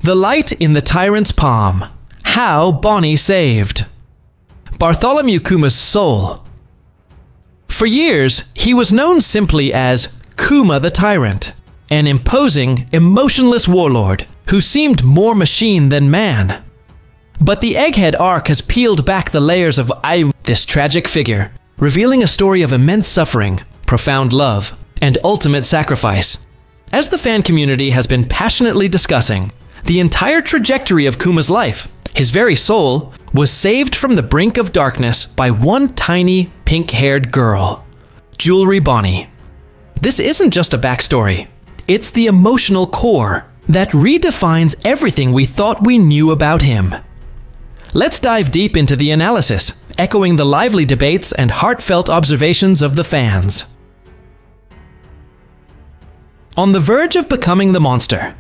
The light in the tyrant's palm. How Bonney saved. Bartholomew Kuma's soul. For years, he was known simply as Kuma the Tyrant, an imposing, emotionless warlord who seemed more machine than man. But the Egghead arc has peeled back the layers of this tragic figure, revealing a story of immense suffering, profound love, and ultimate sacrifice. As the fan community has been passionately discussing, the entire trajectory of Kuma's life, his very soul, was saved from the brink of darkness by one tiny, pink-haired girl, Jewelry Bonney. This isn't just a backstory, it's the emotional core that redefines everything we thought we knew about him. Let's dive deep into the analysis, echoing the lively debates and heartfelt observations of the fans. On the verge of becoming the monster,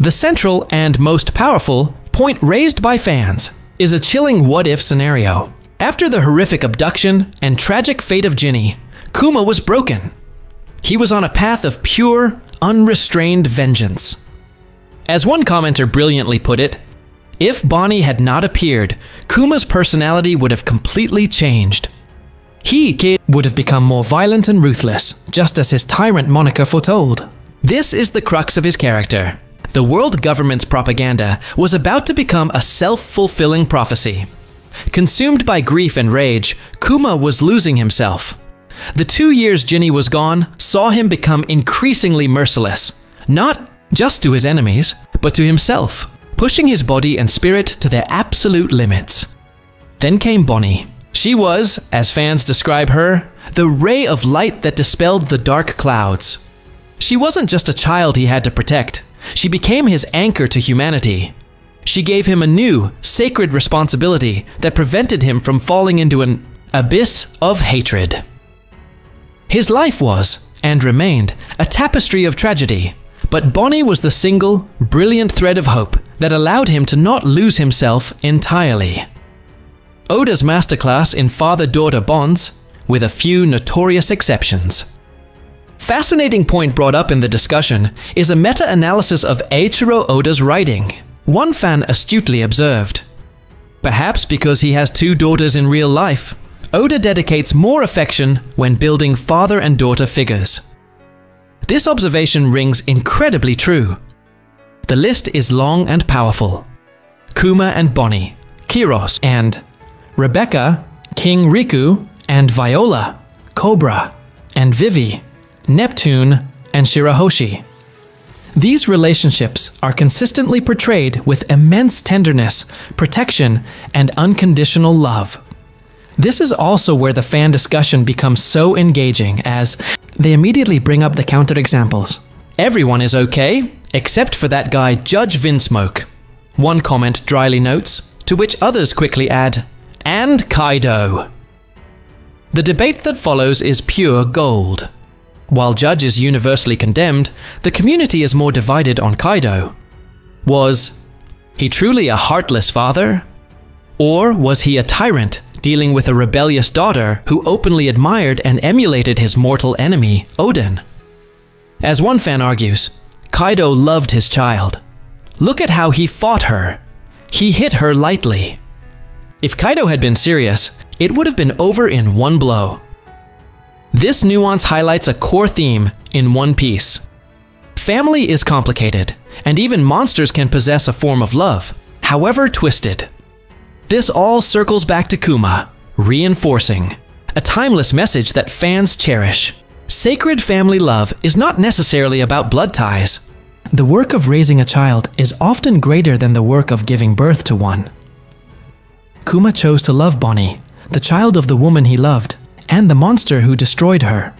the central and most powerful point raised by fans is a chilling what-if scenario. After the horrific abduction and tragic fate of Ginny, Kuma was broken. He was on a path of pure, unrestrained vengeance. As one commenter brilliantly put it, if Bonney had not appeared, Kuma's personality would have completely changed. He would have become more violent and ruthless, just as his tyrant moniker foretold. This is the crux of his character. The world government's propaganda was about to become a self-fulfilling prophecy. Consumed by grief and rage, Kuma was losing himself. The 2 years Ginny was gone saw him become increasingly merciless, not just to his enemies, but to himself, pushing his body and spirit to their absolute limits. Then came Bonney. She was, as fans describe her, the ray of light that dispelled the dark clouds. She wasn't just a child he had to protect. She became his anchor to humanity. She gave him a new, sacred responsibility that prevented him from falling into an abyss of hatred. His life was, and remained, a tapestry of tragedy, but Bonney was the single, brilliant thread of hope that allowed him to not lose himself entirely. Oda's masterclass in father-daughter bonds, with a few notorious exceptions. Fascinating point brought up in the discussion is a meta-analysis of Eiichiro Oda's writing. One fan astutely observed, perhaps because he has 2 daughters in real life, Oda dedicates more affection when building father and daughter figures. This observation rings incredibly true. The list is long and powerful. Kuma and Bonney, Kiros and Rebecca, King Riku and Viola, Cobra and Vivi, Neptune and Shirahoshi. These relationships are consistently portrayed with immense tenderness, protection, and unconditional love. This is also where the fan discussion becomes so engaging, as they immediately bring up the counterexamples. Everyone is okay, except for that guy Judge Vinsmoke. One comment dryly notes, to which others quickly add, and Kaido. The debate that follows is pure gold. While Judge is universally condemned, the community is more divided on Kaido. Was he truly a heartless father? Or was he a tyrant dealing with a rebellious daughter who openly admired and emulated his mortal enemy, Odin? As one fan argues, Kaido loved his child. Look at how he fought her. He hit her lightly. If Kaido had been serious, it would have been over in one blow. This nuance highlights a core theme in One Piece. Family is complicated, and even monsters can possess a form of love, however twisted. This all circles back to Kuma, reinforcing a timeless message that fans cherish. Sacred family love is not necessarily about blood ties. The work of raising a child is often greater than the work of giving birth to one. Kuma chose to love Bonney, the child of the woman he loved, and the monster who destroyed her.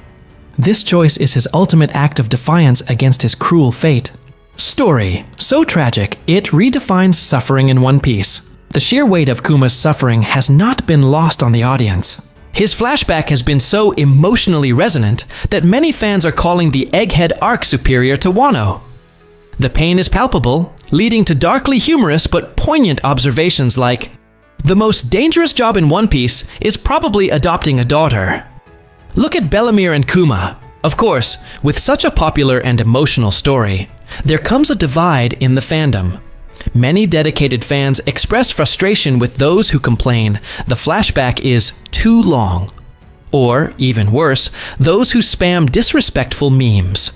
This choice is his ultimate act of defiance against his cruel fate. Story so tragic, it redefines suffering in One Piece. The sheer weight of Kuma's suffering has not been lost on the audience. His flashback has been so emotionally resonant that many fans are calling the Egghead arc superior to Wano. The pain is palpable, leading to darkly humorous but poignant observations like, "The most dangerous job in One Piece is probably adopting a daughter." Look at Bellemere and Kuma. Of course, with such a popular and emotional story, there comes a divide in the fandom. Many dedicated fans express frustration with those who complain the flashback is too long. Or, even worse, those who spam disrespectful memes.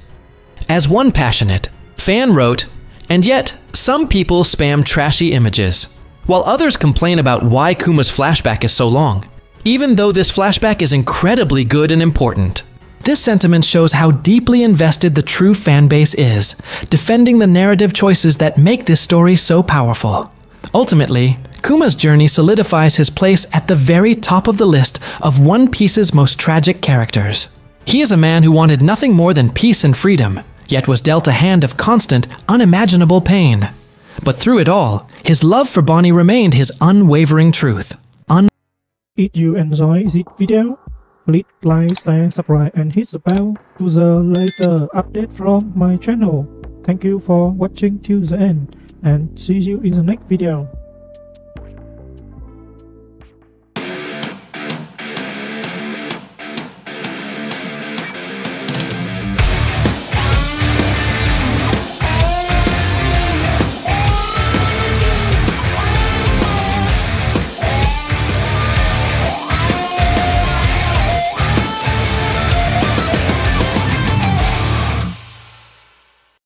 As one passionate fan wrote, "And yet, some people spam trashy images, while others complain about why Kuma's flashback is so long, even though this flashback is incredibly good and important." This sentiment shows how deeply invested the true fanbase is, defending the narrative choices that make this story so powerful. Ultimately, Kuma's journey solidifies his place at the very top of the list of One Piece's most tragic characters. He is a man who wanted nothing more than peace and freedom, yet was dealt a hand of constant, unimaginable pain. But through it all, his love for Bonney remained his unwavering truth. If you enjoy this video, please like, share, subscribe and hit the bell to the latest update from my channel. Thank you for watching till the end and see you in the next video.